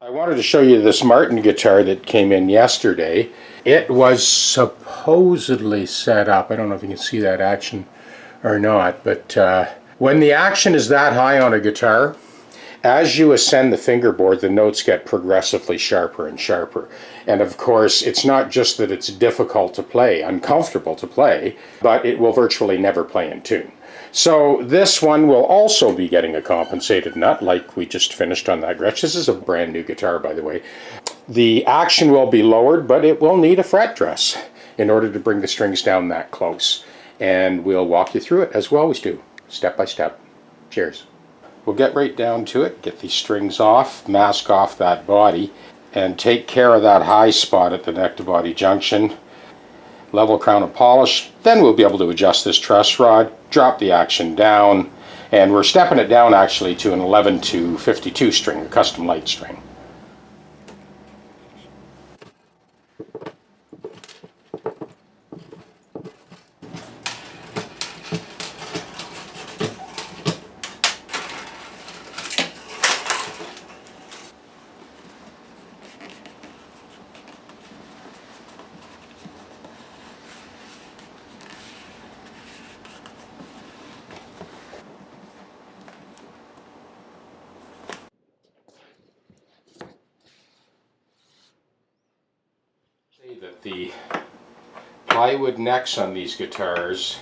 I wanted to show you this Martin guitar that came in yesterday. It was supposedly set up, I don't know if you can see that action or not, but when the action is that high on a guitar, as you ascend the fingerboard, the notes get progressively sharper and sharper. And of course, it's not just that it's difficult to play, uncomfortable to play, but it will virtually never play in tune. So this one will also be getting a compensated nut, like we just finished on that Gretsch. This is a brand new guitar, by the way. The action will be lowered, but it will need a fret dress in order to bring the strings down that close. And we'll walk you through it, as we always do, step by step. Cheers. We'll get right down to it, get these strings off, mask off that body, and take care of that high spot at the neck to body junction. Level crown and polish. Then we'll be able to adjust this truss rod, drop the action down, and we're stepping it down actually to an 11 to 52 string, a custom light string. That the plywood necks on these guitars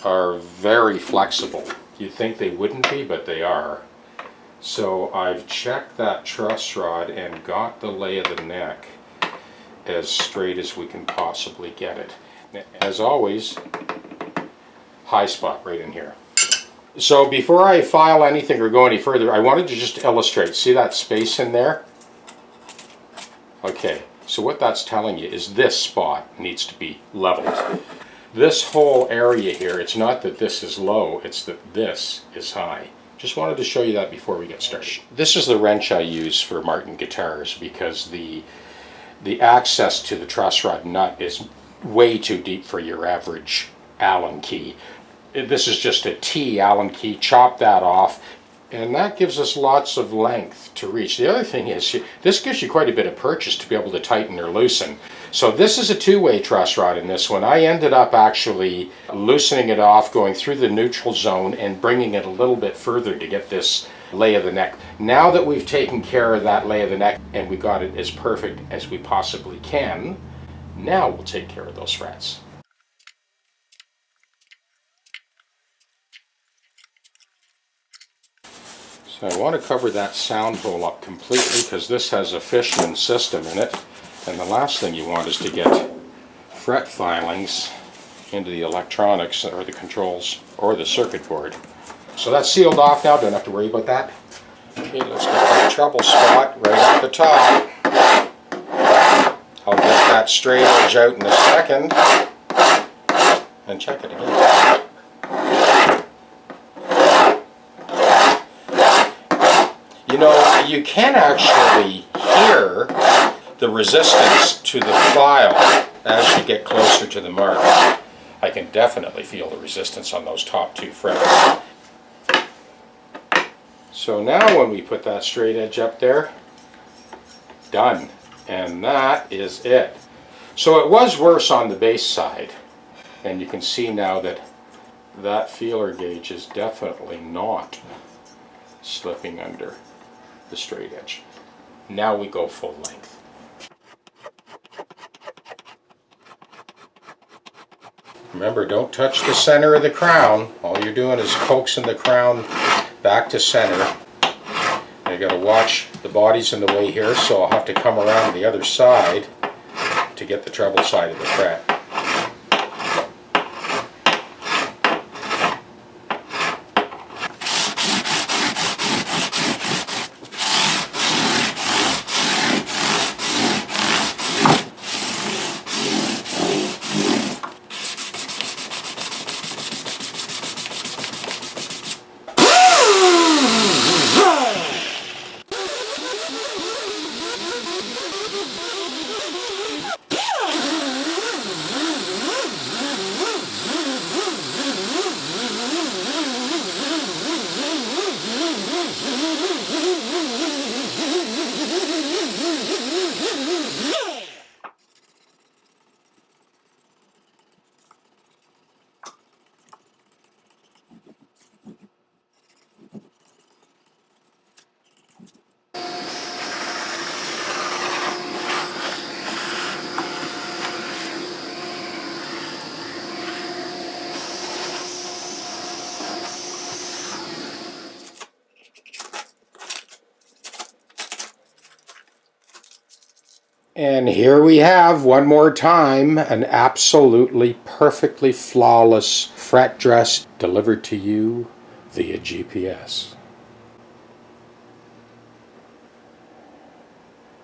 are very flexible. You'd think they wouldn't be, but they are. So I've checked that truss rod and got the lay of the neck as straight as we can possibly get it. As always, high spot right in here. So before I file anything or go any further, I wanted to just illustrate. See that space in there? Okay. So what that's telling you is this spot needs to be leveled. This whole area here, it's not that this is low, it's that this is high. Just wanted to show you that before we get started. This is the wrench I use for Martin guitars because the access to the truss rod nut is way too deep for your average Allen key. This is just a T Allen key, chop that off. And that gives us lots of length to reach. The other thing is, this gives you quite a bit of purchase to be able to tighten or loosen. So this is a two-way truss rod in this one. I ended up actually loosening it off, going through the neutral zone and bringing it a little bit further to get this lay of the neck. Now that we've taken care of that lay of the neck and we got it as perfect as we possibly can, now we'll take care of those frets. So I want to cover that sound hole up completely because this has a Fishman system in it, and the last thing you want is to get fret filings into the electronics or the controls or the circuit board. So that's sealed off now, don't have to worry about that. Okay, let's get that treble spot right at the top. I'll get that straight edge out in a second and check it again. You know, you can actually hear the resistance to the file as you get closer to the mark. I can definitely feel the resistance on those top two frets. So now when we put that straight edge up there, done. And that is it. So it was worse on the bass side. And you can see now that that feeler gauge is definitely not slipping under the straight edge. Now we go full length. Remember, don't touch the center of the crown. All you're doing is coaxing the crown back to center. You got to watch the body's in the way here, so I'll have to come around the other side to get the treble side of the fret. And here we have, one more time, an absolutely perfectly flawless fret dress delivered to you via GPS.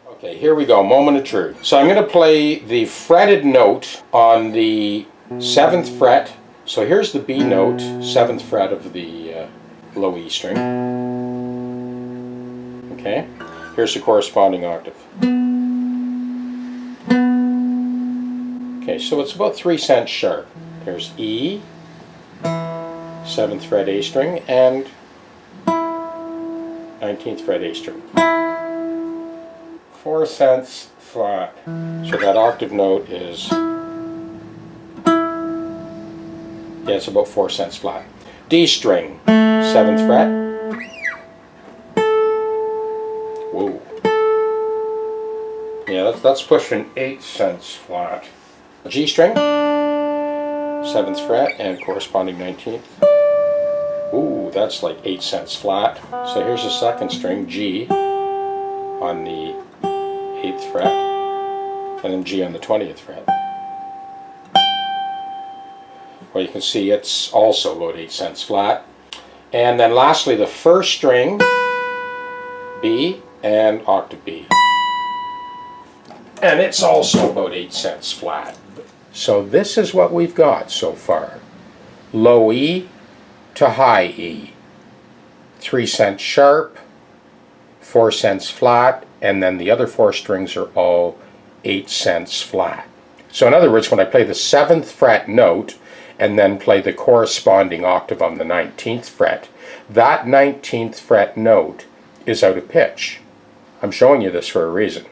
Okay, here we go, moment of truth. So I'm going to play the fretted note on the 7th fret. So here's the B note, 7th fret of the low E string. Okay, here's the corresponding octave. Okay, so it's about 3 cents sharp. There's E, 7th fret A string, and 19th fret A string. 4 cents flat. So that octave note is, yeah, it's about 4 cents flat. D string, 7th fret. Whoa. Yeah, that's pushing 8 cents flat. G string, 7th fret, and corresponding 19th. Ooh, that's like 8 cents flat. So here's the 2nd string, G, on the 8th fret, and then G on the 20th fret. Well, you can see it's also about 8 cents flat. And then lastly, the 1st string, B, and octave B. And it's also about 8 cents flat. So this is what we've got so far. Low E to high E. 3 cents sharp, 4 cents flat, and then the other 4 strings are all 8 cents flat. So in other words, when I play the 7th fret note and then play the corresponding octave on the 19th fret, that 19th fret note is out of pitch. I'm showing you this for a reason.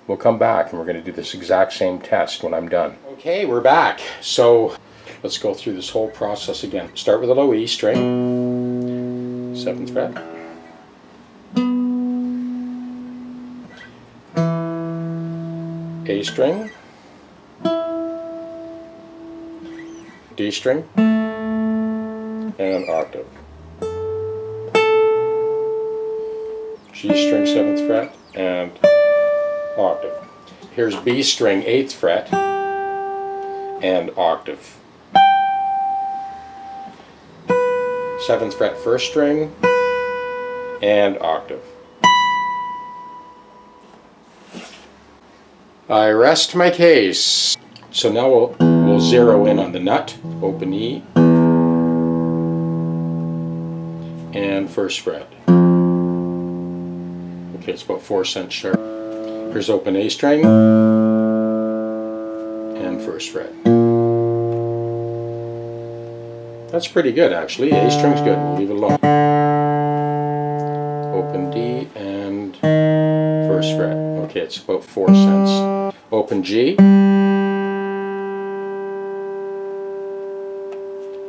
We'll come back and we're going to do this exact same test when I'm done. Okay, we're back. So let's go through this whole process again. Start with a low E string, 7th fret. A string, D string, and octave. G string, 7th fret, and octave. Here's B string, 8th fret, and octave. 7th fret, 1st string, and octave. I rest my case. So now we'll zero in on the nut, open E, and 1st fret. Okay, it's about 4 cents sharp. Here's open A string, and 1st fret. That's pretty good actually. A string's good, we'll leave it alone. Open D and 1st fret. Okay, it's about 4 cents. Open G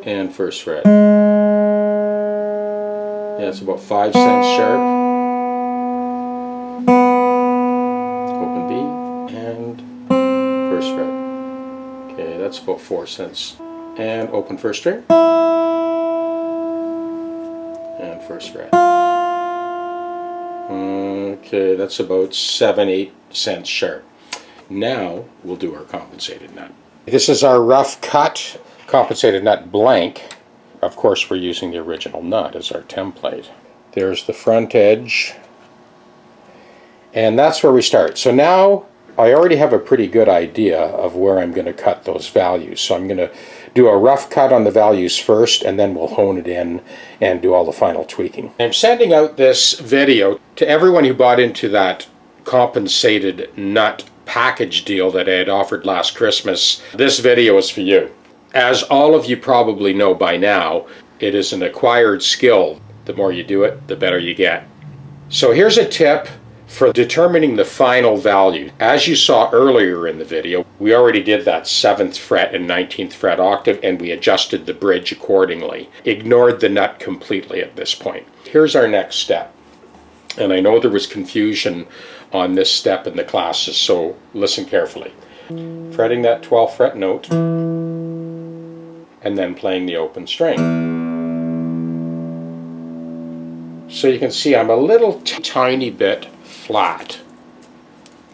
and 1st fret. Yeah, it's about 5 cents sharp. Open B and 1st fret. Okay, that's about 4 cents. And open 1st string and 1st fret. Okay, that's about 7-8 cents sharp. Now we'll do our compensated nut. This is our rough cut compensated nut blank. Of course, we're using the original nut as our template. There's the front edge, and that's where we start. So now I already have a pretty good idea of where I'm going to cut those values. So I'm going to do a rough cut on the values first, and then we'll hone it in and do all the final tweaking. I'm sending out this video to everyone who bought into that compensated nut package deal that I had offered last Christmas. This video is for you. As all of you probably know by now, it is an acquired skill. The more you do it, the better you get. So here's a tip for determining the final value. As you saw earlier in the video, we already did that 7th fret and 19th fret octave, and we adjusted the bridge accordingly. Ignored the nut completely at this point. Here's our next step. And I know there was confusion on this step in the classes, so listen carefully. Fretting that 12th fret note, and then playing the open string. So you can see I'm a little tiny bit flat.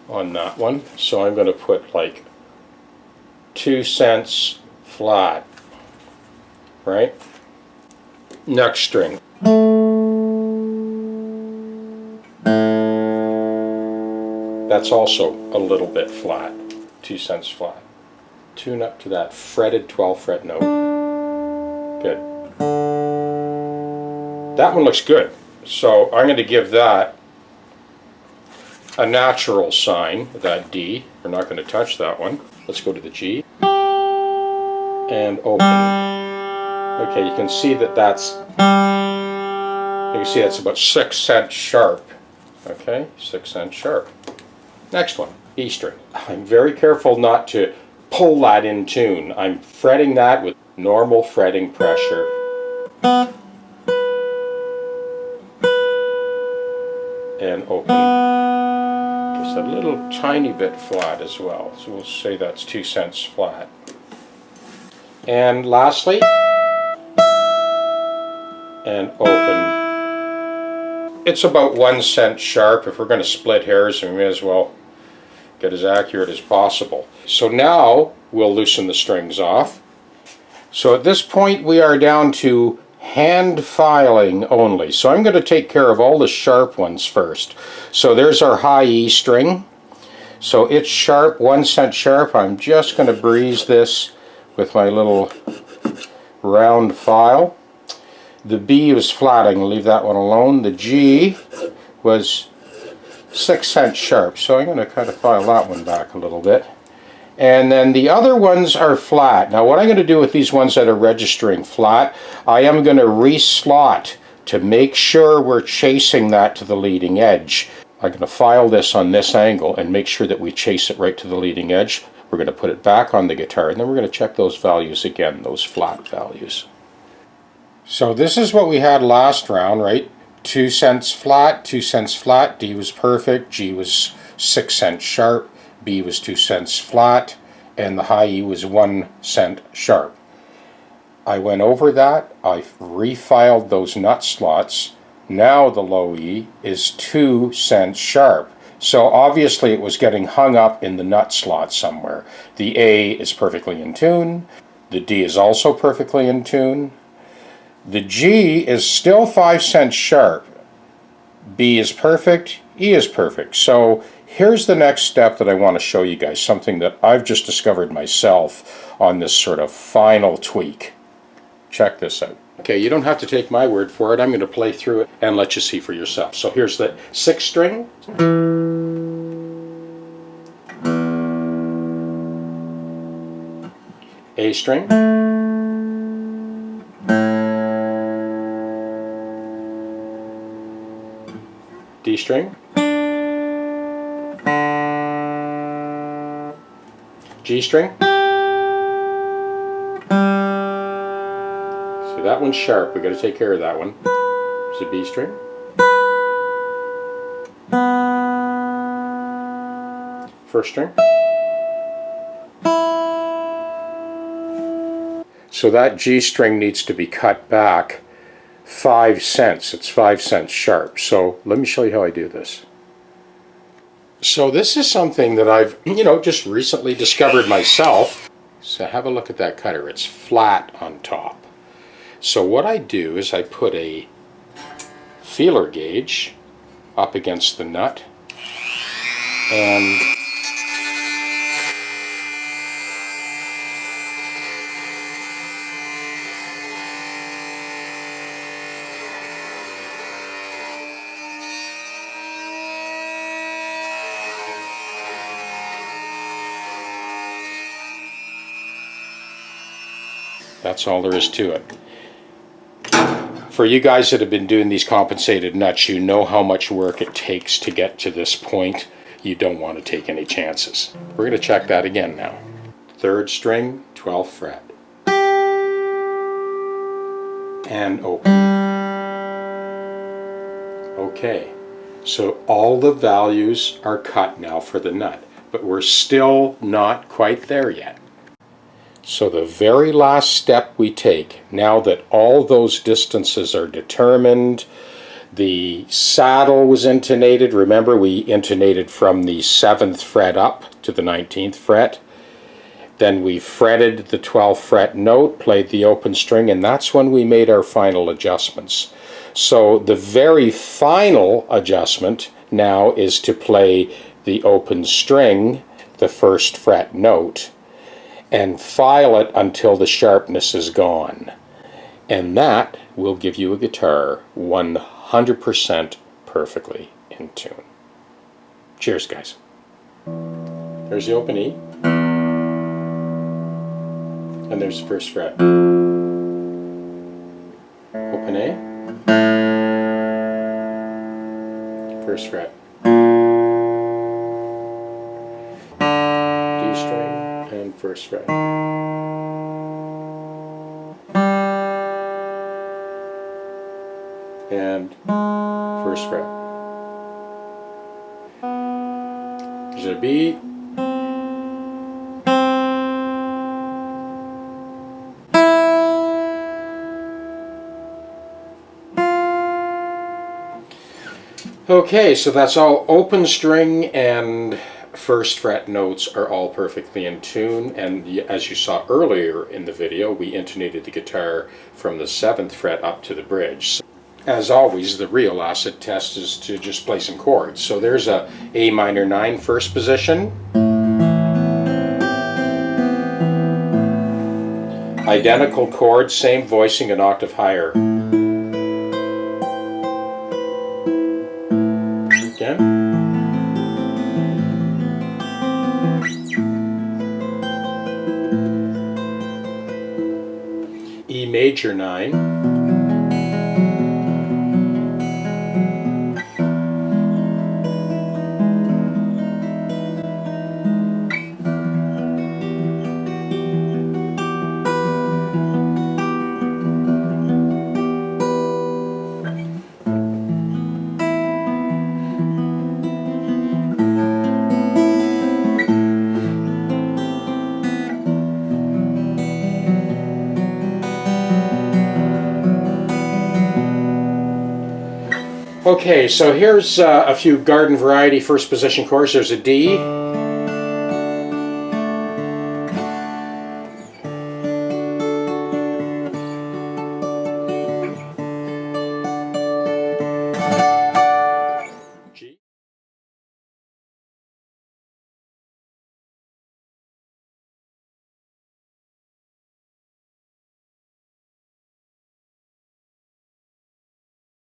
on that one. So I'm going to put like 2 cents flat, right? Next string. That's also a little bit flat, 2 cents flat. Tune up to that fretted 12th fret note. Good. That one looks good. So I'm going to give that a natural sign, that D. We're not going to touch that one. Let's go to the G. And open. Okay, you can see that that's about 6 cents sharp. Okay, 6 cents sharp. Next one, E string. I'm very careful not to pull that in tune. I'm fretting that with normal fretting pressure. And open. Just a little tiny bit flat as well. So we'll say that's 2 cents flat. And lastly, and open. It's about 1 cent sharp. If we're going to split hairs, we may as well get as accurate as possible. So now we'll loosen the strings off. So at this point we are down to hand filing only. So I'm going to take care of all the sharp ones first. So there's our high E string. So it's sharp, 1 cent sharp. I'm just going to breeze this with my little round file. The B was flat, I can leave that one alone. The G was 6 cents sharp, so I'm going to kind of file that one back a little bit. And then the other ones are flat. Now what I'm going to do with these ones that are registering flat, I am going to reslot to make sure we're chasing that to the leading edge. I'm going to file this on this angle and make sure that we chase it right to the leading edge. We're going to put it back on the guitar, and then we're going to check those values again, those flat values. So this is what we had last round, right? 2 cents flat, 2 cents flat, D was perfect, G was 6 cents sharp, B was 2 cents flat, and the high E was 1 cent sharp. I went over that, I refiled those nut slots. Now the low E is 2 cents sharp. So obviously it was getting hung up in the nut slot somewhere. The A is perfectly in tune, the D is also perfectly in tune. The G is still 5 cents sharp. B is perfect, E is perfect. So here's the next step that I want to show you guys, something that I've just discovered myself on this sort of final tweak. Check this out. Okay, you don't have to take my word for it. I'm going to play through it and let you see for yourself. So here's the 6th string. A string. D string, G string. So that one's sharp, we got to take care of that one. There's a B string. First string. So that G string needs to be cut back 5 cents. It's 5 cents sharp. So let me show you how I do this. So this is something that I've, just recently discovered myself. So have a look at that cutter. It's flat on top. So what I do is I put a feeler gauge up against the nut, and that's all there is to it. For you guys that have been doing these compensated nuts, you know how much work it takes to get to this point. You don't want to take any chances. We're going to check that again now. 3rd string, 12th fret. And open. Okay, so all the values are cut now for the nut, but we're still not quite there yet. So the very last step we take, now that all those distances are determined, The saddle was intonated. Remember, we intonated from the 7th fret up to the 19th fret. Then we fretted the 12th fret note, played the open string, and that's when we made our final adjustments. So the very final adjustment now is to play the open string, the 1st fret note, and file it until the sharpness is gone. And that will give you a guitar 100% perfectly in tune. Cheers, guys. There's the open E. And there's the 1st fret. Open A. 1st fret. D string and 1st fret. And 1st fret. Is it a B? Okay, so that's all open string and 1st fret notes are all perfectly in tune, and as you saw earlier in the video, we intonated the guitar from the 7th fret up to the bridge. As always, the real acid test is to just play some chords. So there's a A minor 9 first position. Identical chords, same voicing, an octave higher. Again. E major 9. Okay, so here's a few garden variety first position chords. There's a D,